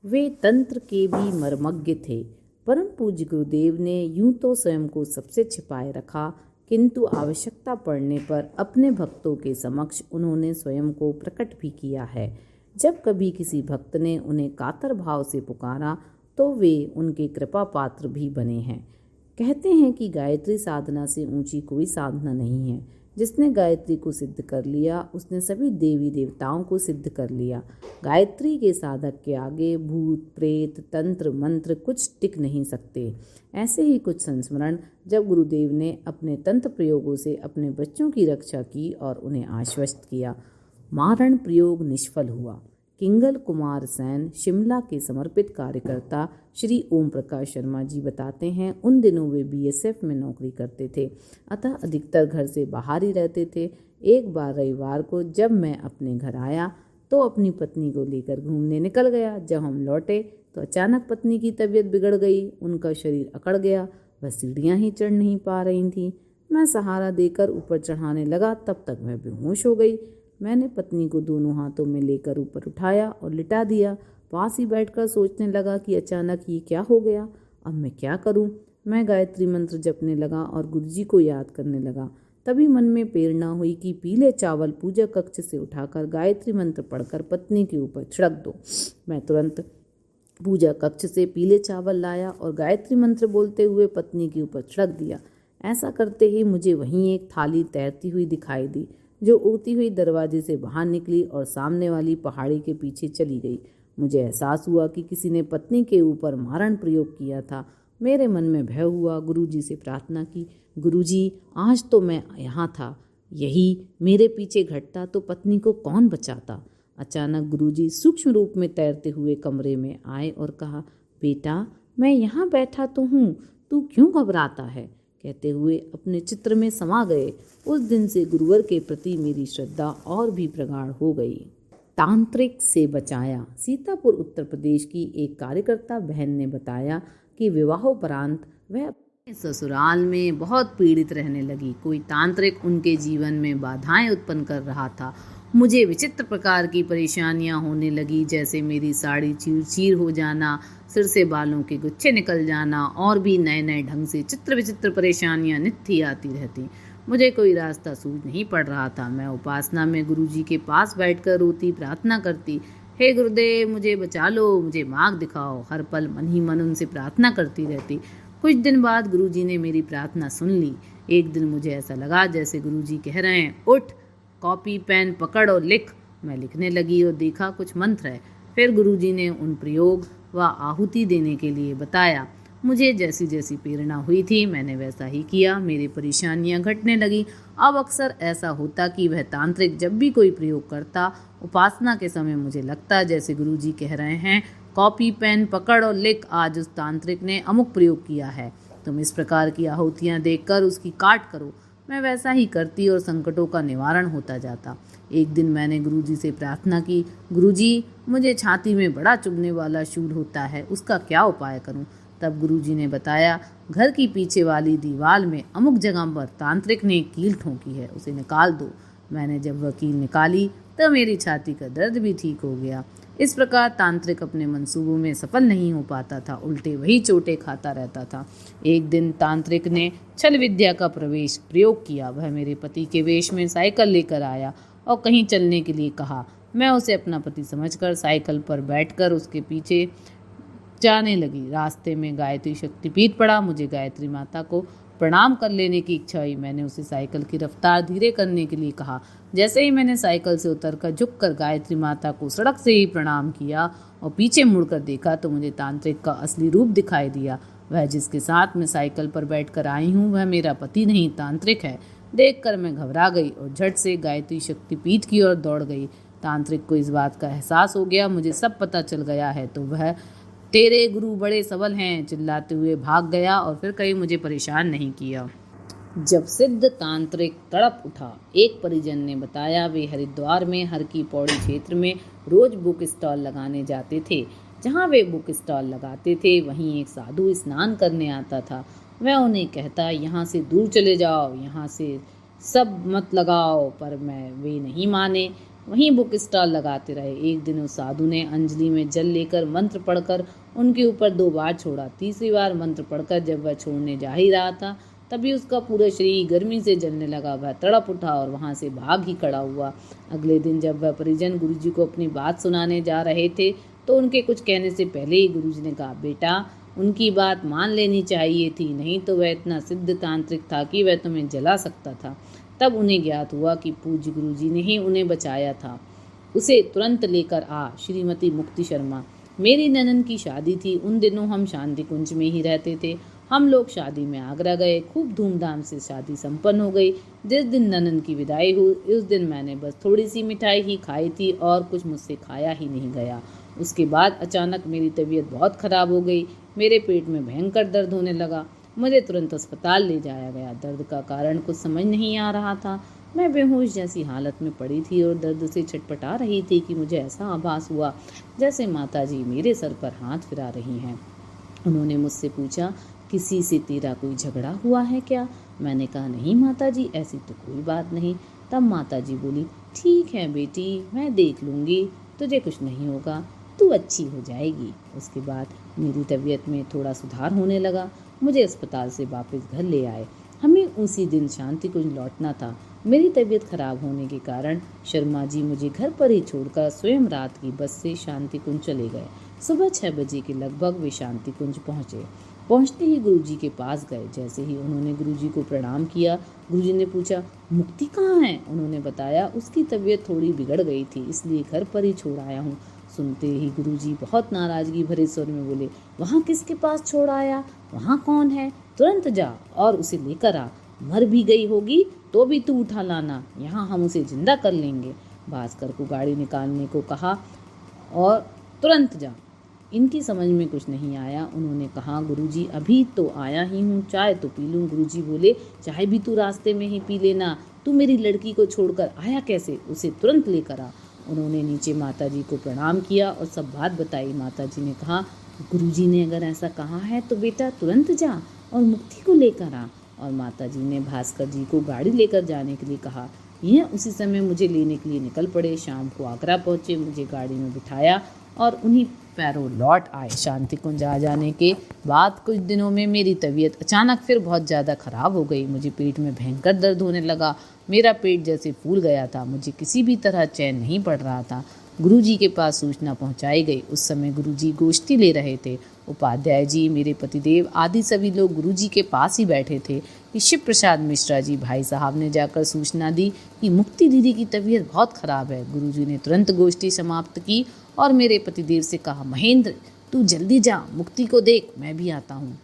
वे तंत्र के भी मर्मज्ञ थे। परम पूज्य गुरुदेव ने यूं तो स्वयं को सबसे छिपाए रखा, किंतु आवश्यकता पड़ने पर अपने भक्तों के समक्ष उन्होंने स्वयं को प्रकट भी किया है। जब कभी किसी भक्त ने उन्हें कातर भाव से पुकारा तो वे उनके कृपा पात्र भी बने हैं। कहते हैं कि गायत्री साधना से ऊंची कोई साधना नहीं है। जिसने गायत्री को सिद्ध कर लिया उसने सभी देवी देवताओं को सिद्ध कर लिया। गायत्री के साधक के आगे भूत प्रेत तंत्र मंत्र कुछ टिक नहीं सकते। ऐसे ही कुछ संस्मरण जब गुरुदेव ने अपने तंत्र प्रयोगों से अपने बच्चों की रक्षा की और उन्हें आश्वस्त किया, मारण प्रयोग निष्फल हुआ। किंगल कुमार सैन शिमला के समर्पित कार्यकर्ता श्री ओम प्रकाश शर्मा जी बताते हैं, उन दिनों वे बीएसएफ में नौकरी करते थे, अतः अधिकतर घर से बाहर ही रहते थे। एक बार रविवार को जब मैं अपने घर आया तो अपनी पत्नी को लेकर घूमने निकल गया। जब हम लौटे तो अचानक पत्नी की तबीयत बिगड़ गई। उनका शरीर अकड़ गया, वह सीढ़ियाँ ही चढ़ नहीं पा रही थीं। मैं सहारा देकर ऊपर चढ़ाने लगा, तब तक वह बेहोश हो गई। मैंने पत्नी को दोनों हाथों में लेकर ऊपर उठाया और लिटा दिया। पास ही बैठकर सोचने लगा कि अचानक ये क्या हो गया, अब मैं क्या करूं। मैं गायत्री मंत्र जपने लगा और गुरुजी को याद करने लगा। तभी मन में प्रेरणा हुई कि पीले चावल पूजा कक्ष से उठाकर गायत्री मंत्र पढ़कर पत्नी के ऊपर छिड़क दो। मैं तुरंत पूजा कक्ष से पीले चावल लाया और गायत्री मंत्र बोलते हुए पत्नी के ऊपर छिड़क दिया। ऐसा करते ही मुझे वहीं एक थाली तैरती हुई दिखाई दी, जो उड़ती हुई दरवाजे से बाहर निकली और सामने वाली पहाड़ी के पीछे चली गई। मुझे एहसास हुआ कि किसी ने पत्नी के ऊपर मारण प्रयोग किया था। मेरे मन में भय हुआ। गुरुजी से प्रार्थना की, गुरुजी आज तो मैं यहाँ था, यही मेरे पीछे घटता तो पत्नी को कौन बचाता। अचानक गुरुजी सूक्ष्म रूप में तैरते हुए कमरे में आए और कहा, बेटा मैं यहाँ बैठा तो हूँ, तू क्यों घबराता है, कहते हुए अपने चित्र में समा गए। उस दिन से गुरुवर के प्रति मेरी श्रद्धा और भी प्रगाढ़ हो गई। तांत्रिक से बचाया। सीतापुर उत्तर प्रदेश की एक कार्यकर्ता बहन ने बताया कि विवाहोपरांत वह अपने ससुराल में बहुत पीड़ित रहने लगी। कोई तांत्रिक उनके जीवन में बाधाएं उत्पन्न कर रहा था। मुझे विचित्र प्रकार की परेशानियां होने लगी, जैसे मेरी साड़ी चीर चीर हो जाना, सिर से बालों के गुच्छे निकल जाना और भी नए नए ढंग से चित्र विचित्र परेशानियां नित्य आती रहती। मुझे कोई रास्ता सूझ नहीं पड़ रहा था। मैं उपासना में गुरुजी के पास बैठकर रोती प्रार्थना करती, हे गुरुदेव मुझे बचा लो, मुझे मार्ग दिखाओ। हर पल मन ही मन उनसे प्रार्थना करती रहती। कुछ दिन बाद गुरुजी ने मेरी प्रार्थना सुन ली। एक दिन मुझे ऐसा लगा जैसे गुरुजी कह रहे हैं, उठ, कॉपी पेन पकड़ और लिख। मैं लिखने लगी और देखा कुछ मंत्र है। फिर गुरुजी ने उन प्रयोग व आहुति देने के लिए बताया। मुझे जैसी जैसी प्रेरणा हुई थी मैंने वैसा ही किया। मेरी परेशानियां घटने लगी। अब अक्सर ऐसा होता कि वह तांत्रिक जब भी कोई प्रयोग करता, उपासना के समय मुझे लगता जैसे गुरुजी कह रहे हैं, कॉपी पेन पकड़ और लिख, आज उस तांत्रिक ने अमुक प्रयोग किया है, तुम इस प्रकार की आहुतियां देखकर उसकी काट करो। मैं वैसा ही करती और संकटों का निवारण होता जाता। एक दिन मैंने गुरुजी से प्रार्थना की, गुरुजी मुझे छाती में बड़ा चुभने वाला शूल होता है, उसका क्या उपाय करूं। तब गुरुजी ने बताया, घर की पीछे वाली दीवार में अमुक जगह पर तांत्रिक ने कील ठोकी है, उसे निकाल दो। मैंने जब वह कील निकाली तब मेरी छाती का दर्द भी ठीक हो गया। इस प्रकार तांत्रिक अपने मंसूबों में सफल नहीं हो पाता था, उल्टे वही चोटें खाता रहता था। एक दिन तांत्रिक ने छल विद्या का प्रयोग किया। वह मेरे पति के वेश में साइकिल लेकर आया और कहीं चलने के लिए कहा। मैं उसे अपना पति समझकर साइकिल पर बैठकर उसके पीछे जाने लगी। रास्ते में गायत्री शक्तिपीठ पड़ा। मुझे गायत्री माता को प्रणाम कर लेने की इच्छा हुई। मैंने उसे साइकिल की रफ्तार धीरे करने के लिए कहा। जैसे ही मैंने साइकिल से उतरकर झुककर गायत्री माता को सड़क से ही प्रणाम किया और पीछे मुड़कर देखा तो मुझे तांत्रिक का असली रूप दिखाई दिया। वह जिसके साथ मैं साइकिल पर बैठकर आई हूँ वह मेरा पति नहीं तांत्रिक है। देखकर मैं घबरा गई और झट से गायत्री शक्तिपीठ की ओर दौड़ गई। तांत्रिक को इस बात का एहसास हो गया, मुझे सब पता चल गया है, तो वह तेरे गुरु बड़े सबल हैं चिल्लाते हुए भाग गया और फिर कहीं मुझे परेशान नहीं किया। जब सिद्ध तांत्रिक तड़प उठा। एक परिजन ने बताया वे हरिद्वार में हर की पौड़ी क्षेत्र में रोज बुक स्टॉल लगाने जाते थे। जहाँ वे बुक स्टॉल लगाते थे वहीं एक साधु स्नान करने आता था। वह उन्हें कहता, यहाँ से दूर चले जाओ, यहाँ से सब मत लगाओ, पर वे नहीं माने। वहीं बुक स्टॉल लगाते रहे। एक दिन उस साधु ने अंजलि में जल लेकर मंत्र पढ़कर उनके ऊपर 2 बार छोड़ा। तीसरी बार मंत्र पढ़कर जब वह छोड़ने जा ही रहा था, तभी उसका पूरा शरीर गर्मी से जलने लगा। वह तड़प उठा और वहां से भाग ही खड़ा हुआ। अगले दिन जब वह परिजन गुरुजी को अपनी बात सुनाने जा रहे थे, तो उनके कुछ कहने से पहले ही गुरुजी ने कहा, बेटा, उनकी बात मान लेनी चाहिए थी, नहीं तो वह इतना सिद्ध तांत्रिक था कि वह तुम्हें जला सकता था। तब उन्हें ज्ञात हुआ कि पूज्य गुरुजी ने ही उन्हें बचाया था। उसे तुरंत लेकर आ। श्रीमती मुक्ति शर्मा। मेरी ननन की शादी थी। उन दिनों हम शांति कुंज में ही रहते थे। हम लोग शादी में आगरा गए। खूब धूमधाम से शादी संपन्न हो गई। जिस दिन ननन की विदाई हुई, उस दिन मैंने बस थोड़ी सी मिठाई ही खाई थी और कुछ मुझसे खाया ही नहीं गया। उसके बाद अचानक मेरी तबीयत बहुत खराब हो गई। मेरे पेट में भयंकर दर्द होने लगा। मुझे तुरंत अस्पताल ले जाया गया। दर्द का कारण कुछ समझ नहीं आ रहा था। मैं बेहोश जैसी हालत में पड़ी थी और दर्द से छटपटा रही थी कि मुझे ऐसा आभास हुआ जैसे माताजी मेरे सर पर हाथ फिरा रही हैं। उन्होंने मुझसे पूछा, किसी से तेरा कोई झगड़ा हुआ है क्या? मैंने कहा, नहीं माताजी, ऐसी तो कोई बात नहीं। तब माताजी बोली, ठीक है बेटी, मैं देख लूँगी, तुझे कुछ नहीं होगा, तू अच्छी हो जाएगी। उसके बाद मेरी तबीयत में थोड़ा सुधार होने लगा। मुझे अस्पताल से वापस घर ले आए। हमें उसी दिन शांति कुंज लौटना था। मेरी तबीयत खराब होने के कारण शर्मा जी मुझे घर पर ही छोड़कर स्वयं रात की बस से शांति कुंज चले गए। सुबह 6 बजे के लगभग वे शांति कुंज पहुँचे। पहुँचते ही गुरुजी के पास गए। जैसे ही उन्होंने गुरुजी को प्रणाम किया, गुरुजी ने पूछा, मुक्ति कहाँ है? उन्होंने बताया, उसकी तबीयत थोड़ी बिगड़ गई थी, इसलिए घर पर ही छोड़ आया हूँ। सुनते ही गुरुजी बहुत नाराजगी भरे स्वर में बोले, वहाँ किसके पास छोड़ आया? वहाँ कौन है? तुरंत जा और उसे लेकर आ। मर भी गई होगी तो भी तू उठा लाना, यहाँ हम उसे जिंदा कर लेंगे। भास्कर को गाड़ी निकालने को कहा और तुरंत जा। इनकी समझ में कुछ नहीं आया। उन्होंने कहा, गुरुजी अभी तो आया ही हूँ, चाय तो पी लूँ। गुरुजी बोले, चाय भी तू रास्ते में ही पी लेना। तू मेरी लड़की को छोड़कर आया कैसे? उसे तुरंत लेकर आ। उन्होंने नीचे माताजी को प्रणाम किया और सब बात बताई। माताजी ने कहा, गुरुजी ने अगर ऐसा कहा है तो बेटा तुरंत जा और मुक्ति को लेकर आ। और माताजी ने भास्कर जी को गाड़ी लेकर जाने के लिए कहा। यह उसी समय मुझे लेने के लिए निकल पड़े। शाम को आगरा पहुँचे, मुझे गाड़ी में बिठाया और उन्हीं पैरों लौट आए। शांति कुंज आ जाने के बाद कुछ दिनों में मेरी तबीयत अचानक फिर बहुत ज़्यादा ख़राब हो गई। मुझे पेट में भयंकर दर्द होने लगा। मेरा पेट जैसे फूल गया था। मुझे किसी भी तरह चैन नहीं पड़ रहा था। गुरुजी के पास सूचना पहुंचाई गई। उस समय गुरुजी गोष्ठी ले रहे थे। उपाध्याय जी, मेरे पतिदेव आदि सभी लोग गुरुजी के पास ही बैठे थे कि शिव प्रसाद मिश्रा जी भाई साहब ने जाकर सूचना दी कि मुक्ति दीदी की तबीयत बहुत ख़राब है। गुरुजी ने तुरंत गोष्ठी समाप्त की और मेरे पतिदेव से कहा, महेंद्र तू जल्दी जा, मुक्ति को देख, मैं भी आता हूँ।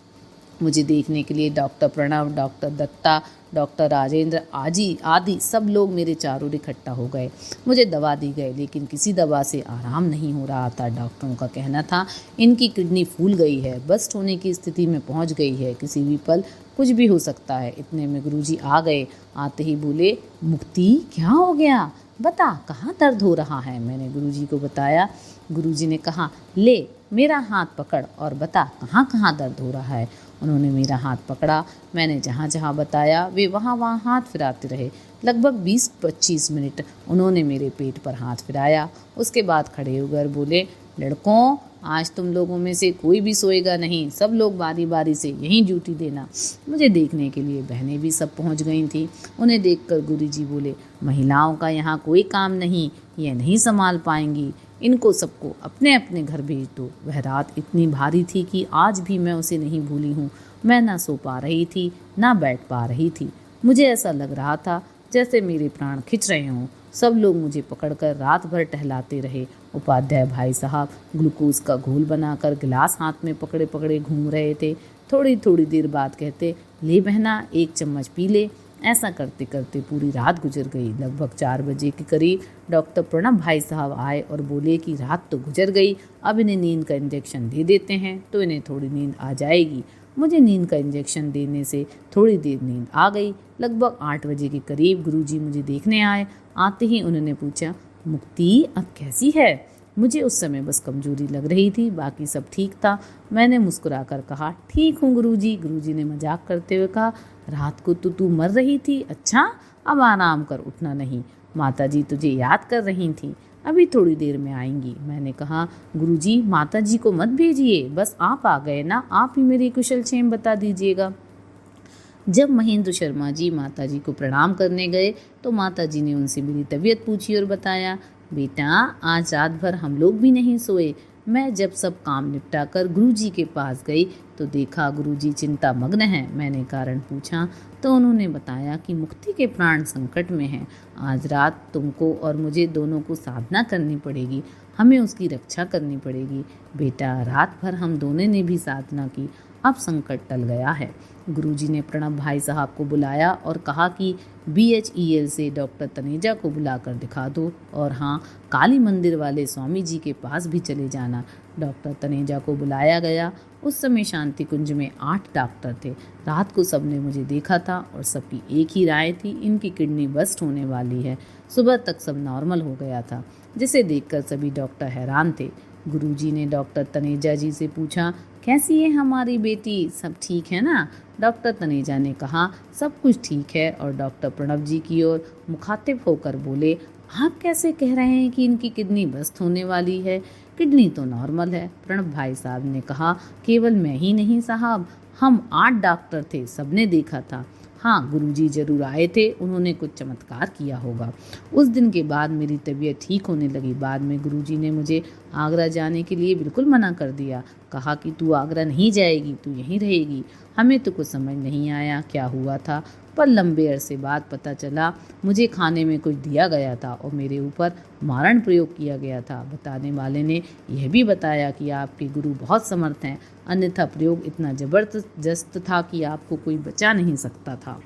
मुझे देखने के लिए doctor Pranav, doctor Datta, doctor Rajendra आदि सब लोग मेरे चारों ओर इकट्ठा हो गए। मुझे दवा दी गई, लेकिन किसी दवा से आराम नहीं हो रहा था। डॉक्टरों का कहना था, इनकी किडनी फूल गई है, बस्ट होने की स्थिति में पहुंच गई है, किसी भी पल कुछ भी हो सकता है। इतने में गुरुजी आ गए। आते ही बोले, मुक्ति क्या हो गया, बता कहाँ दर्द हो रहा है? मैंने गुरुजी को बताया। गुरुजी ने कहा, ले मेरा हाथ पकड़ और बता कहाँ कहाँ दर्द हो रहा है। उन्होंने मेरा हाथ पकड़ा। मैंने जहाँ जहाँ बताया वे वहाँ वहाँ हाथ फिराते रहे। लगभग 20-25 मिनट उन्होंने मेरे पेट पर हाथ फिराया। उसके बाद खड़े होकर बोले, लड़कों आज तुम लोगों में से कोई भी सोएगा नहीं, सब लोग बारी बारी से यहीं ड्यूटी देना। मुझे देखने के लिए बहनें भी सब पहुंच गई थीं। उन्हें देखकर गुरुजी बोले, महिलाओं का यहाँ कोई काम नहीं, ये नहीं संभाल पाएंगी, इनको सबको अपने अपने घर भेज दो। वह रात इतनी भारी थी कि आज भी मैं उसे नहीं भूली हूँ। मैं ना सो पा रही थी, ना बैठ पा रही थी। मुझे ऐसा लग रहा था जैसे मेरे प्राण खिंच रहे हों। सब लोग मुझे पकड़कर रात भर टहलाते रहे। उपाध्याय भाई साहब ग्लूकोज का घोल बनाकर गिलास हाथ में पकड़े पकड़े घूम रहे थे। थोड़ी थोड़ी देर बाद कहते, ले बहना 1 चम्मच पी ले। ऐसा करते करते पूरी रात गुजर गई। लगभग 4 बजे के करीब डॉक्टर प्रणब भाई साहब आए और बोले कि रात तो गुजर गई, अब इन्हें नींद का इंजेक्शन दे देते हैं तो इन्हें थोड़ी नींद आ जाएगी। मुझे नींद का इंजेक्शन देने से थोड़ी देर नींद आ गई। लगभग 8 बजे के करीब गुरुजी मुझे देखने आए। आते ही उन्होंने पूछा, मुक्ति अब कैसी है? मुझे उस समय बस कमजोरी लग रही थी, बाकी सब ठीक था। मैंने मुस्कुराकर कहा, ठीक हूँ गुरुजी। गुरुजी ने मजाक करते हुए कहा, रात को तो तू मर रही थी, अच्छा अब आराम कर, उठना नहीं। माताजी तुझे याद कर रही थीं, अभी थोड़ी देर में आएंगी। मैंने कहा, गुरुजी माताजी को मत भेजिए, बस आप आ गए ना, आप ही मेरी कुशल क्षेम बता दीजिएगा। जब महेंद्र शर्मा जी माताजी को प्रणाम करने गए तो माताजी ने उनसे मेरी तबीयत पूछी और बताया, बेटा आज रात भर हम लोग भी नहीं सोए। मैं जब सब काम निपटा कर गुरुजी के पास गई तो देखा गुरुजी चिंता मग्न हैं। मैंने कारण पूछा तो उन्होंने बताया कि मुक्ति के प्राण संकट में हैं। आज रात तुमको और मुझे दोनों को साधना करनी पड़ेगी, हमें उसकी रक्षा करनी पड़ेगी। बेटा रात भर हम दोनों ने भी साधना की, अब संकट टल गया है। गुरुजी ने प्रणब भाई साहब को बुलाया और कहा कि BHEL से डॉक्टर तनेजा को बुलाकर दिखा दो, और हाँ काली मंदिर वाले स्वामी जी के पास भी चले जाना। डॉक्टर तनेजा को बुलाया गया। उस समय शांति कुंज में 8 डॉक्टर थे। रात को सबने मुझे देखा था और सबकी एक ही राय थी, इनकी किडनी बस्ट होने वाली है। सुबह तक सब नॉर्मल हो गया था, जिसे देखकर सभी डॉक्टर हैरान थे। गुरुजी ने डॉक्टर तनेजा जी से पूछा, कैसी है हमारी बेटी, सब ठीक है ना? डॉक्टर तनेजा ने कहा, सब कुछ ठीक है, और डॉक्टर प्रणब जी की ओर मुखातिब होकर बोले, आप कैसे कह रहे हैं कि इनकी किडनी बस्ट होने वाली है? किडनी तो नॉर्मल है। प्रणब भाई साहब ने कहा, केवल मैं ही नहीं साहब, हम 8 डॉक्टर थे, सबने देखा था। हाँ गुरुजी जरूर आए थे, उन्होंने कुछ चमत्कार किया होगा। उस दिन के बाद मेरी तबीयत ठीक होने लगी। बाद में गुरुजी ने मुझे आगरा जाने के लिए बिल्कुल मना कर दिया, कहा कि तू आगरा नहीं जाएगी, तू यहीं रहेगी। हमें तो कुछ समझ नहीं आया क्या हुआ था, पर लंबे अरसे बाद पता चला मुझे खाने में कुछ दिया गया था और मेरे ऊपर मारण प्रयोग किया गया था। बताने वाले ने यह भी बताया कि आपके गुरु बहुत समर्थ हैं, अन्यथा प्रयोग इतना जबरदस्त था कि आपको कोई बचा नहीं सकता था।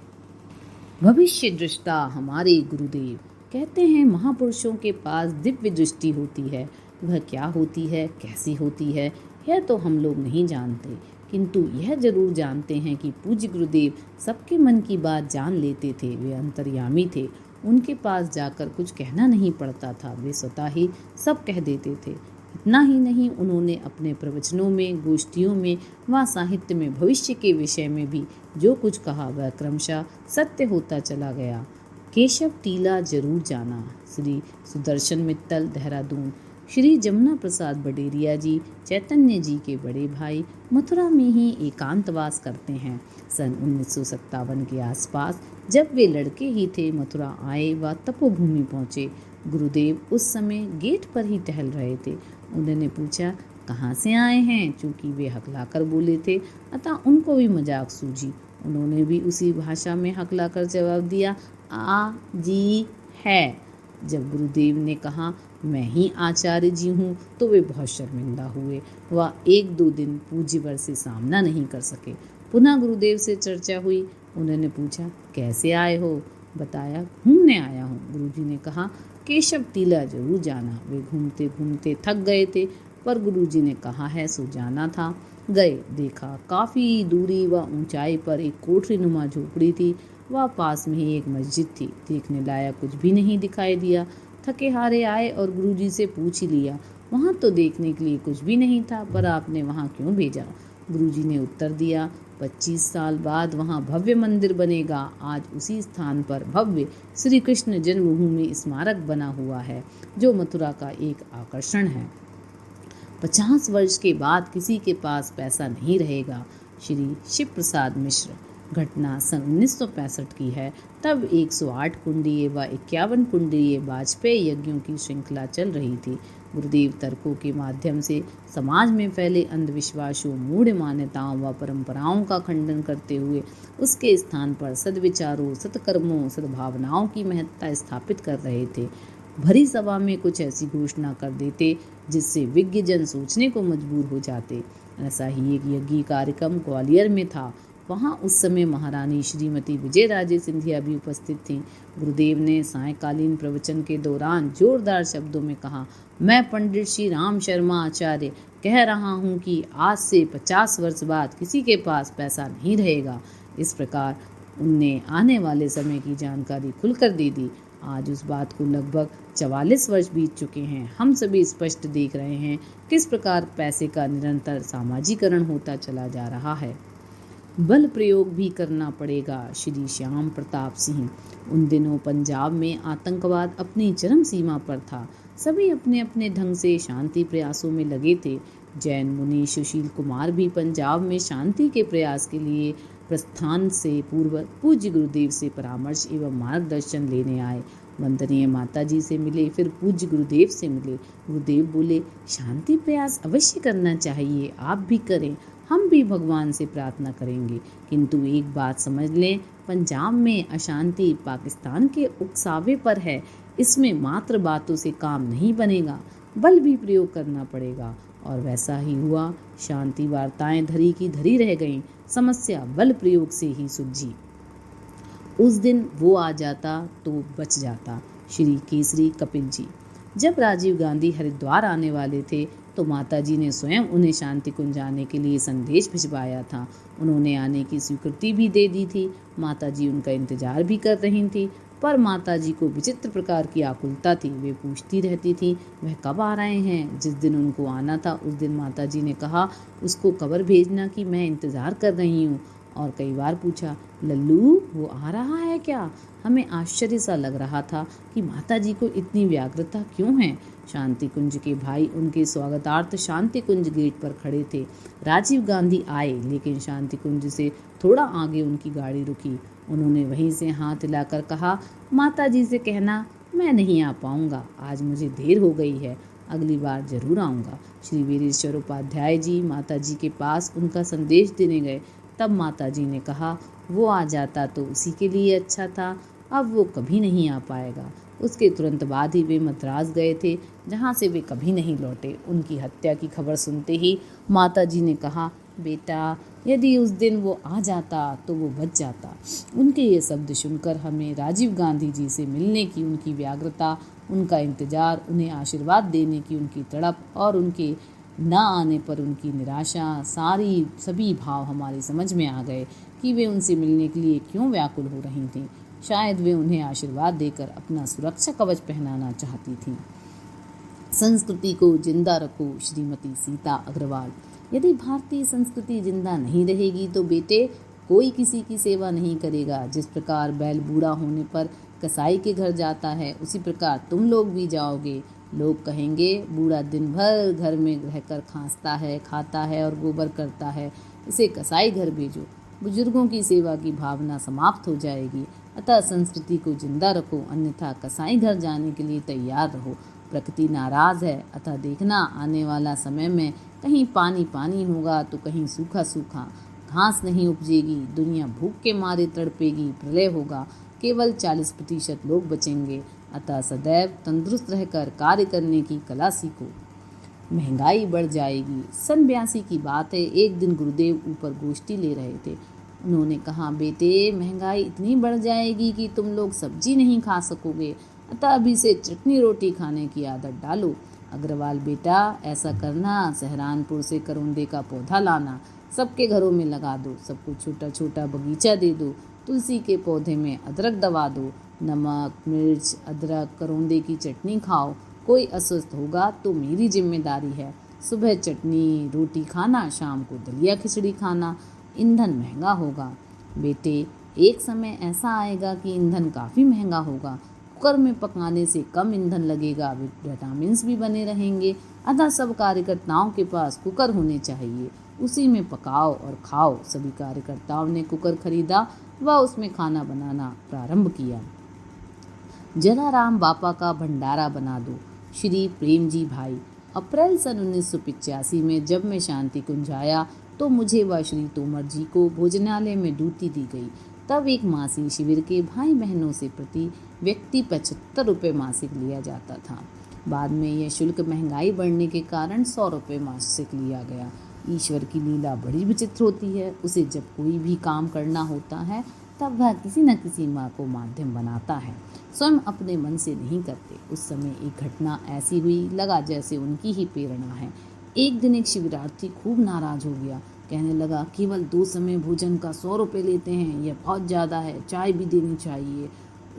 भविष्य दृष्टा हमारे गुरुदेव कहते हैं, महापुरुषों के पास दिव्य दृष्टि होती है। वह क्या होती है, कैसी होती है, यह तो हम लोग नहीं जानते, किंतु यह जरूर जानते हैं कि पूज्य गुरुदेव सबके मन की बात जान लेते थे। वे अंतर्यामी थे, उनके पास जाकर कुछ कहना नहीं पड़ता था, वे स्वतः ही सब कह देते थे। इतना ही नहीं, उन्होंने अपने प्रवचनों में, गोष्ठियों में व साहित्य में भविष्य के विषय में भी जो कुछ कहा वह क्रमशः सत्य होता चला गया। केशव टीला जरूर जाना। श्री सुदर्शन मित्तल, देहरादून। श्री जमुना प्रसाद बडेरिया जी चैतन्य जी के बड़े भाई मथुरा में ही एकांतवास करते हैं। सन 1957 के आसपास जब वे लड़के ही थे, मथुरा आए व तपोभूमि पहुँचे। गुरुदेव उस समय गेट पर ही टहल रहे थे। उन्होंने पूछा, कहाँ से आए हैं? चूँकि वे हकलाकर बोले थे, अतः उनको भी मजाक सूझी। उन्होंने भी उसी भाषा में हकलाकर जवाब दिया, आ जी है। जब गुरुदेव ने कहा, मैं ही आचार्य जी हूँ, तो वे बहुत शर्मिंदा हुए। वह 1-2 दिन पूज्यवर से सामना नहीं कर सके। पुनः गुरुदेव से चर्चा हुई। उन्होंने पूछा, कैसे आए हो? बताया, घूमने आया हूँ। गुरुजी ने कहा, केशव टीला जरूर जाना। वे घूमते घूमते थक गए थे, पर गुरुजी ने कहा है सो जाना था। गए, देखा काफ़ी दूरी व ऊंचाई पर एक कोठरी नुमा झोपड़ी थी, वह पास में ही एक मस्जिद थी। देखने लायक कुछ भी नहीं दिखाई दिया। थके हारे आए और गुरुजी से पूछ ही लिया, वहाँ तो देखने के लिए कुछ भी नहीं था, पर आपने वहाँ क्यों भेजा? गुरुजी ने उत्तर दिया, 25 साल बाद वहाँ भव्य मंदिर बनेगा। आज उसी स्थान पर भव्य श्री कृष्ण जन्मभूमि स्मारक बना हुआ है, जो मथुरा का एक आकर्षण है। 50 वर्ष के बाद किसी के पास पैसा नहीं रहेगा। श्री शिव प्रसाद मिश्र। घटना सन 1965 की है। तब 108 कुंडीय व 51 कुंडीय वाजपेयी यज्ञों की श्रृंखला चल रही थी। गुरुदेव तर्कों के माध्यम से समाज में फैले अंधविश्वासों, मूढ़ मान्यताओं व परंपराओं का खंडन करते हुए उसके स्थान पर सद्विचारों, सत्कर्मों, सद्भावनाओं की महत्ता स्थापित कर रहे थे। भरी सभा में कुछ ऐसी घोषणा कर देते जिससे विज्ञ जन सोचने को मजबूर हो जाते। ऐसा ही एक यज्ञ कार्यक्रम ग्वालियर में था। वहाँ उस समय महारानी श्रीमती विजयराजे सिंधिया भी उपस्थित थीं। गुरुदेव ने सायंकालीन प्रवचन के दौरान जोरदार शब्दों में कहा, मैं पंडित श्री राम शर्मा आचार्य कह रहा हूँ कि आज से 50 वर्ष बाद किसी के पास पैसा नहीं रहेगा। इस प्रकार उनने आने वाले समय की जानकारी खुलकर दे दी। आज उस बात को लगभग 44 वर्ष बीत चुके हैं। हम सभी स्पष्ट देख रहे हैं किस प्रकार पैसे का निरंतर सामाजिकरण होता चला जा रहा है। बल प्रयोग भी करना पड़ेगा। श्री श्याम प्रताप सिंह। उन दिनों पंजाब में आतंकवाद अपनी चरम सीमा पर था। सभी अपने अपने ढंग से शांति प्रयासों में लगे थे। जैन मुनि सुशील कुमार भी पंजाब में शांति के प्रयास के लिए प्रस्थान से पूर्व पूज्य गुरुदेव से परामर्श एवं मार्गदर्शन लेने आए। वंदनीय माता जी से मिले, फिर पूज्य गुरुदेव से मिले। गुरुदेव बोले, शांति प्रयास अवश्य करना चाहिए, आप भी करें, हम भी भगवान से प्रार्थना करेंगे, किंतु एक बात समझ लें, पंजाब में अशांति पाकिस्तान के उकसावे पर है। इसमें मात्र बातों से काम नहीं बनेगा, बल भी प्रयोग करना पड़ेगा। और वैसा ही हुआ। शांति वार्ताएं धरी की धरी रह गईं, समस्या बल प्रयोग से ही सुलझी। उस दिन वो आ जाता तो बच जाता। श्री केसरी कपिल जी। जब राजीव गांधी हरिद्वार आने वाले थे तो माताजी ने स्वयं उन्हें शांति कुंज आने के लिए संदेश भिजवाया था। उन्होंने आने की स्वीकृति भी दे दी थी। माताजी उनका इंतजार भी कर रही थी, पर माताजी को विचित्र प्रकार की आकुलता थी। वे पूछती रहती थी, वह कब आ रहे हैं। जिस दिन उनको आना था उस दिन माताजी ने कहा, उसको खबर भेजना कि मैं इंतजार कर रही हूँ। और कई बार पूछा, लल्लू वो आ रहा है क्या। हमें आश्चर्य सा लग रहा था कि माताजी को इतनी व्याग्रता क्यों है। शांति कुंज के भाई उनके स्वागतार्थ शांति कुंज गेट पर खड़े थे। राजीव गांधी आए, लेकिन शांति कुंज से थोड़ा आगे उनकी गाड़ी रुकी। उन्होंने वहीं से हाथ हिलाकर कहा, माताजी से कहना मैं नहीं आ पाऊंगा, आज मुझे देर हो गई है, अगली बार जरूर आऊंगा। श्री वीरेश्वर उपाध्याय जी माताजी के पास उनका संदेश देने गए। तब माताजी ने कहा, वो आ जाता तो उसी के लिए अच्छा था, अब वो कभी नहीं आ पाएगा। उसके तुरंत बाद ही वे मद्रास गए थे, जहाँ से वे कभी नहीं लौटे। उनकी हत्या की खबर सुनते ही माताजी ने कहा, बेटा यदि उस दिन वो आ जाता तो वो बच जाता। उनके ये शब्द सुनकर हमें राजीव गांधी जी से मिलने की उनकी व्याग्रता, उनका इंतजार, उन्हें आशीर्वाद देने की उनकी तड़प और उनके न आने पर उनकी निराशा, सभी भाव हमारी समझ में आ गए कि वे उनसे मिलने के लिए क्यों व्याकुल हो रही थीं। शायद वे उन्हें आशीर्वाद देकर अपना सुरक्षा कवच पहनाना चाहती थीं। संस्कृति को जिंदा रखो, श्रीमती सीता अग्रवाल। यदि भारतीय संस्कृति जिंदा नहीं रहेगी तो बेटे कोई किसी की सेवा नहीं करेगा। जिस प्रकार बैल बूढ़ा होने पर कसाई के घर जाता है, उसी प्रकार तुम लोग भी जाओगे। लोग कहेंगे, बूढ़ा दिन भर घर में रहकर खांसता है, खाता है और गोबर करता है, इसे कसाई घर भेजो। बुजुर्गों की सेवा की भावना समाप्त हो जाएगी। अतः संस्कृति को जिंदा रखो, अन्यथा कसाई घर जाने के लिए तैयार रहो। प्रकृति नाराज है, अतः देखना आने वाला समय में कहीं पानी पानी होगा तो कहीं सूखा सूखा, घास नहीं उपजेगी, दुनिया भूख के मारे तड़पेगी, प्रलय होगा, केवल 40% लोग बचेंगे। अतः सदैव तंदुरुस्त रहकर कार्य करने की कला सीखो। महंगाई बढ़ जाएगी। सन 82 की बात है। एक दिन गुरुदेव ऊपर गोष्ठी ले रहे थे। उन्होंने कहा, बेटे महंगाई इतनी बढ़ जाएगी कि तुम लोग सब्जी नहीं खा सकोगे, अतः अभी से चटनी रोटी खाने की आदत डालो। अग्रवाल बेटा ऐसा करना, सहारनपुर से करौंदे का पौधा लाना, सबके घरों में लगा दो, सबको छोटा छोटा बगीचा दे दो, तुलसी के पौधे में अदरक दबा दो, नमक मिर्च अदरक करौंदे की चटनी खाओ। कोई अस्वस्थ होगा तो मेरी जिम्मेदारी है। सुबह चटनी रोटी खाना, शाम को दलिया खिचड़ी खाना। ईंधन महंगा होगा बेटे, एक समय ऐसा आएगा कि ईंधन काफ़ी महंगा होगा। कुकर में पकाने से कम ईंधन लगेगा, विटामिन्स भी बने रहेंगे। अतः सब कार्यकर्ताओं के पास कुकर होने चाहिए, उसी में पकाओ और खाओ। सभी कार्यकर्ताओं ने कुकर खरीदा व उसमें खाना बनाना प्रारंभ किया। जलाराम बापा का भंडारा बना दो, श्री प्रेमजी भाई। अप्रैल सन 1985 में जब मैं शांति कुंज आया तो मुझे व श्री तोमर जी को भोजनालय में ड्यूटी दी गई। तब एक मासिक शिविर के भाई बहनों से प्रति व्यक्ति 75 रुपये मासिक लिया जाता था। बाद में यह शुल्क महंगाई बढ़ने के कारण 100 रुपये मासिक लिया गया। ईश्वर की लीला बड़ी विचित्र होती है। उसे जब कोई भी काम करना होता है तब वह किसी न किसी माँ को माध्यम बनाता है, स्वयं अपने मन से नहीं करते। उस समय एक घटना ऐसी हुई, लगा जैसे उनकी ही प्रेरणा है। एक दिन एक शिविरार्थी खूब नाराज हो गया, कहने लगा, केवल 2 समय भोजन का 100 रुपये लेते हैं, यह बहुत ज़्यादा है, चाय भी देनी चाहिए।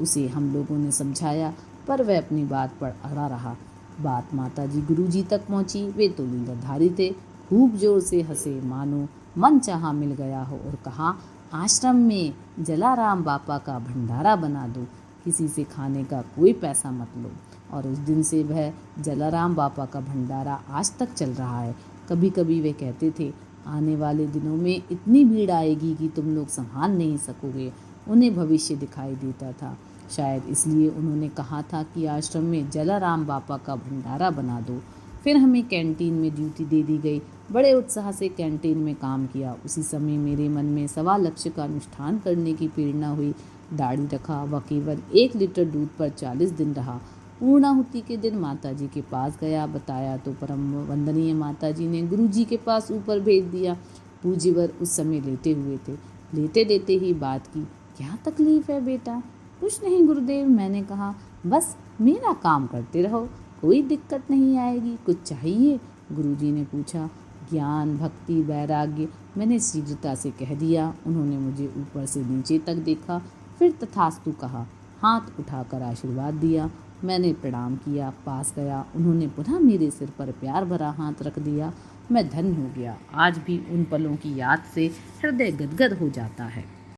उसे हम लोगों ने समझाया, पर वह अपनी बात पर अड़ा रहा। बात माताजी गुरुजी तक पहुंची। वे तो लीलाधारी थे, खूब जोर से हंसे, मानो मन चाहा मिल गया हो और कहा, आश्रम में जलाराम बापा का भंडारा बना दो, किसी से खाने का कोई पैसा मत लो। और उस दिन से वह जलाराम बापा का भंडारा आज तक चल रहा है। कभी कभी वे कहते थे, आने वाले दिनों में इतनी भीड़ आएगी कि तुम लोग संभाल नहीं सकोगे। उन्हें भविष्य दिखाई देता था। शायद इसलिए उन्होंने कहा था कि आश्रम में जलाराम बापा का भंडारा बना दो। फिर हमें कैंटीन में ड्यूटी दे दी गई। बड़े उत्साह से कैंटीन में काम किया। उसी समय मेरे मन में सवा लक्ष्य का अनुष्ठान करने की प्रेरणा हुई। दाढ़ी रखा व केवल 1 लीटर दूध पर 40 दिन रहा। पूर्णाहुति के दिन माताजी के पास गया। बताया तो परम वंदनीय माताजी ने गुरुजी के पास ऊपर भेज दिया। पूज्यवर उस समय लेटे हुए थे। लेटे लेटे ही बात की, क्या तकलीफ है बेटा? कुछ नहीं गुरुदेव, मैंने कहा, बस मेरा काम करते रहो, कोई दिक्कत नहीं आएगी। कुछ चाहिए? गुरुजी ने पूछा। ज्ञान, भक्ति, वैराग्य, मैंने शीघ्रता से कह दिया। उन्होंने मुझे ऊपर से नीचे तक देखा, फिर तथास्तु कहा, हाथ उठाकर आशीर्वाद दिया। मैंने प्रणाम किया, पास गया। उन्होंने पुनः मेरे सिर पर प्यार भरा हाथ रख दिया। मैं धन्य हो गया। आज भी उन पलों की याद से हृदय गदगद हो जाता है।